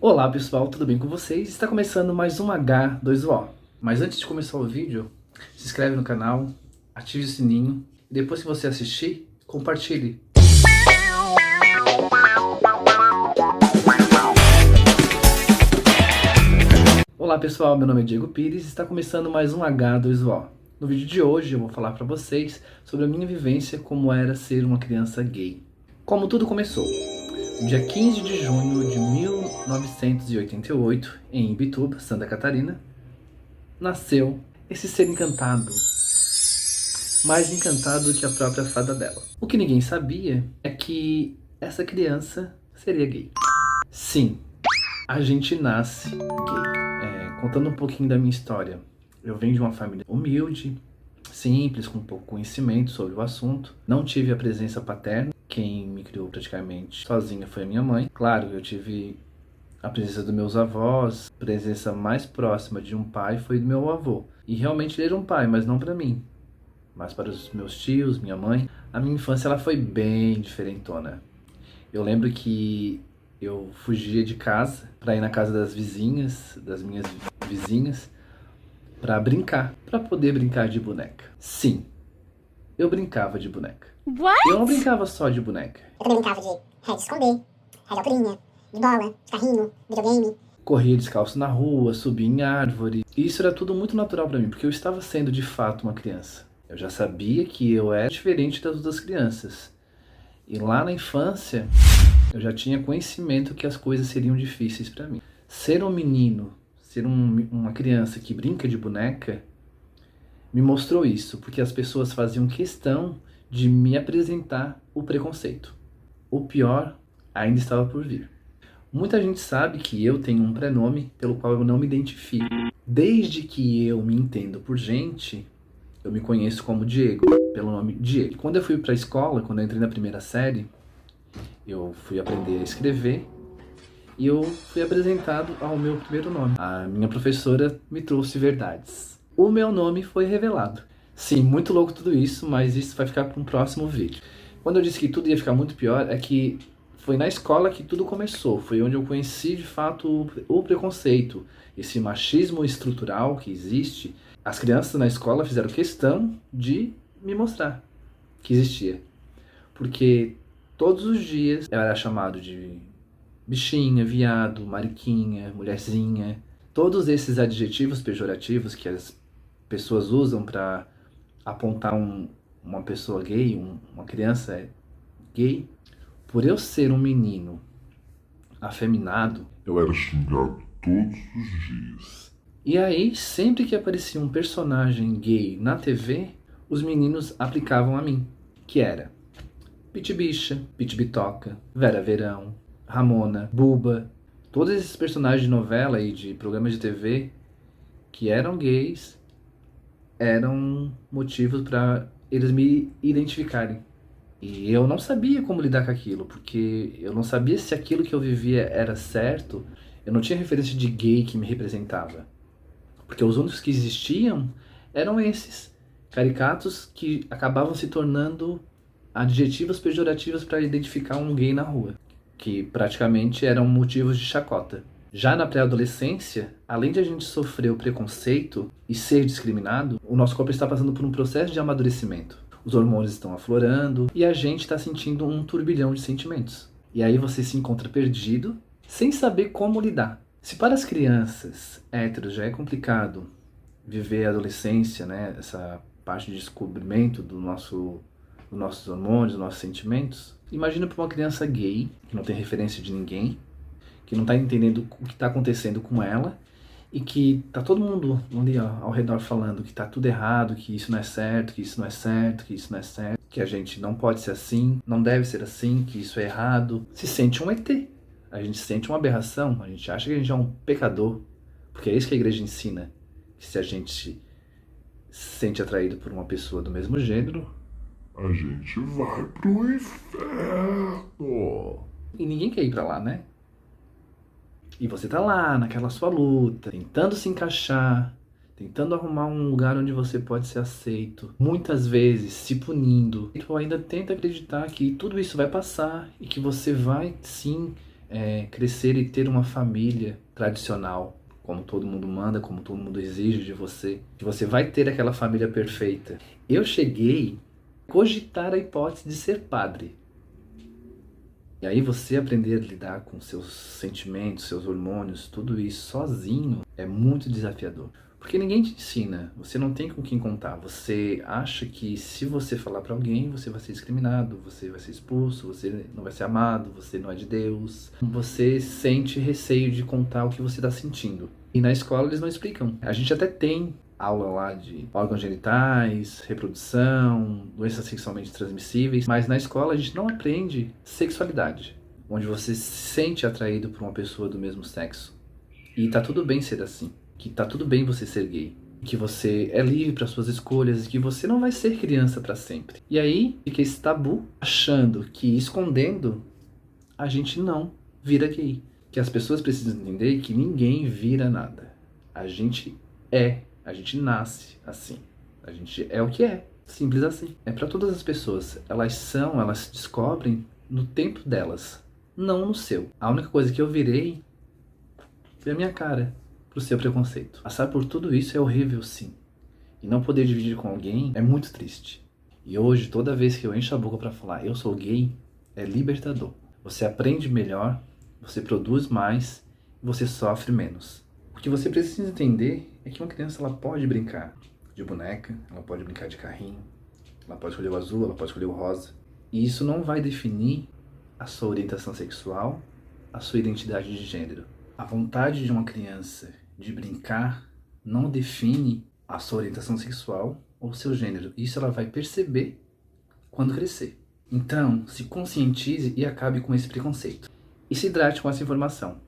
Olá pessoal, tudo bem com vocês? Está começando mais um H2O. Mas antes de começar o vídeo, se inscreve no canal, ative o sininho e depois que você assistir, compartilhe. Olá pessoal, meu nome é Diego Pires e está começando mais um H2O. No vídeo de hoje eu vou falar para vocês sobre a minha vivência como era ser uma criança gay. Como tudo começou. No dia 15 de junho de 1988, em Imbituba, Santa Catarina, nasceu esse ser encantado, mais encantado que a própria fada dela. O que ninguém sabia é que essa criança seria gay. Sim, a gente nasce gay. Contando um pouquinho da minha história, eu venho de uma família humilde, simples, com pouco conhecimento sobre o assunto. Não tive a presença paterna. Quem me criou praticamente sozinha foi a minha mãe. Claro, eu tive a presença dos meus avós, a presença mais próxima de um pai foi do meu avô. E realmente ele era um pai, mas não para mim, mas para os meus tios, minha mãe. A minha infância ela foi bem diferentona. Eu lembro que eu fugia de casa para ir na casa das vizinhas, das minhas vizinhas, para brincar, para poder brincar de boneca. Sim, eu brincava de boneca. What? Eu não brincava só de boneca. Eu também brincava de esconder, de alturinha, de bola, de carrinho, videogame. Corria descalço na rua, subia em árvore. E isso era tudo muito natural para mim, porque eu estava sendo de fato uma criança. Eu já sabia que eu era diferente das outras crianças. E lá na infância, eu já tinha conhecimento que as coisas seriam difíceis para mim. Ser um menino, ser uma criança que brinca de boneca, me mostrou isso, porque as pessoas faziam questão de me apresentar o preconceito. O pior ainda estava por vir. Muita gente sabe que eu tenho um prenome pelo qual eu não me identifico. Desde que eu me entendo por gente, eu me conheço como Diego, pelo nome Diego. Quando eu fui para a escola, quando eu entrei na primeira série, eu fui aprender a escrever e eu fui apresentado ao meu primeiro nome. A minha professora me trouxe verdades. O meu nome foi revelado. Sim, muito louco tudo isso, mas isso vai ficar para um próximo vídeo. Quando eu disse que tudo ia ficar muito pior, é que foi na escola que tudo começou. Foi onde eu conheci, de fato, o preconceito. Esse machismo estrutural que existe. As crianças na escola fizeram questão de me mostrar que existia. Porque todos os dias eu era chamado de bichinha, viado, mariquinha, mulherzinha. Todos esses adjetivos pejorativos que as pessoas usam para apontar uma pessoa gay, uma criança gay. Por eu ser um menino afeminado, eu era xingado todos os dias. E aí, sempre que aparecia um personagem gay na TV, os meninos aplicavam a mim, que era Pitibicha, Pitibitoca, Vera Verão, Ramona, Buba. Todos esses personagens de novela e de programas de TV que eram gays eram motivos para eles me identificarem. E eu não sabia como lidar com aquilo, porque eu não sabia se aquilo que eu vivia era certo. Eu não tinha referência de gay que me representava. Porque os únicos que existiam eram esses caricatos que acabavam se tornando adjetivos pejorativos para identificar um gay na rua, que praticamente eram motivos de chacota. Já na pré-adolescência, além de a gente sofrer o preconceito e ser discriminado, o nosso corpo está passando por um processo de amadurecimento. Os hormônios estão aflorando e a gente está sentindo um turbilhão de sentimentos. E aí você se encontra perdido, sem saber como lidar. Se para as crianças héteros já é complicado viver a adolescência, né, essa parte de descobrimento dos nossos hormônios, dos nossos sentimentos, imagina para uma criança gay, que não tem referência de ninguém, que não está entendendo o que está acontecendo com ela, e que tá todo mundo ali ao redor falando que tá tudo errado, que isso não é certo, que isso não é certo, que isso não é certo, que a gente não pode ser assim, não deve ser assim, que isso é errado. Se sente um ET, a gente sente uma aberração, a gente acha que a gente é um pecador, porque é isso que a igreja ensina, que se a gente se sente atraído por uma pessoa do mesmo gênero, a gente vai pro inferno. E ninguém quer ir pra lá, né? E você tá lá, naquela sua luta, tentando se encaixar, tentando arrumar um lugar onde você pode ser aceito, muitas vezes se punindo. E tu ainda tenta acreditar que tudo isso vai passar e que você vai, sim, crescer e ter uma família tradicional, como todo mundo manda, como todo mundo exige de você, que você vai ter aquela família perfeita. Eu cheguei a cogitar a hipótese de ser padre. E aí você aprender a lidar com seus sentimentos, seus hormônios, tudo isso sozinho é muito desafiador. Porque ninguém te ensina, você não tem com quem contar. Você acha que se você falar pra alguém, você vai ser discriminado, você vai ser expulso, você não vai ser amado, você não é de Deus. Você sente receio de contar o que você tá sentindo. E na escola eles não explicam. A gente até tem aula lá de órgãos genitais, reprodução, doenças sexualmente transmissíveis, mas na escola a gente não aprende sexualidade, onde você se sente atraído por uma pessoa do mesmo sexo. E tá tudo bem ser assim. Que tá tudo bem você ser gay, que você é livre para suas escolhas e que você não vai ser criança para sempre. E aí fica esse tabu, achando que escondendo a gente não vira gay. Que as pessoas precisam entender que ninguém vira nada. A gente nasce assim. A gente é o que é, simples assim. É para todas as pessoas. Elas se descobrem no tempo delas, não no seu. A única coisa que eu virei foi a minha cara pro seu preconceito. Passar por tudo isso é horrível, sim. E não poder dividir com alguém é muito triste. E hoje, toda vez que eu encho a boca pra falar eu sou gay, é libertador. Você aprende melhor, você produz mais e você sofre menos. O que você precisa entender é que uma criança ela pode brincar de boneca, ela pode brincar de carrinho, ela pode escolher o azul, ela pode escolher o rosa. E isso não vai definir a sua orientação sexual, a sua identidade de gênero. A vontade de uma criança de brincar não define a sua orientação sexual ou seu gênero. Isso ela vai perceber quando crescer. Então, se conscientize e acabe com esse preconceito. E se hidrate com essa informação.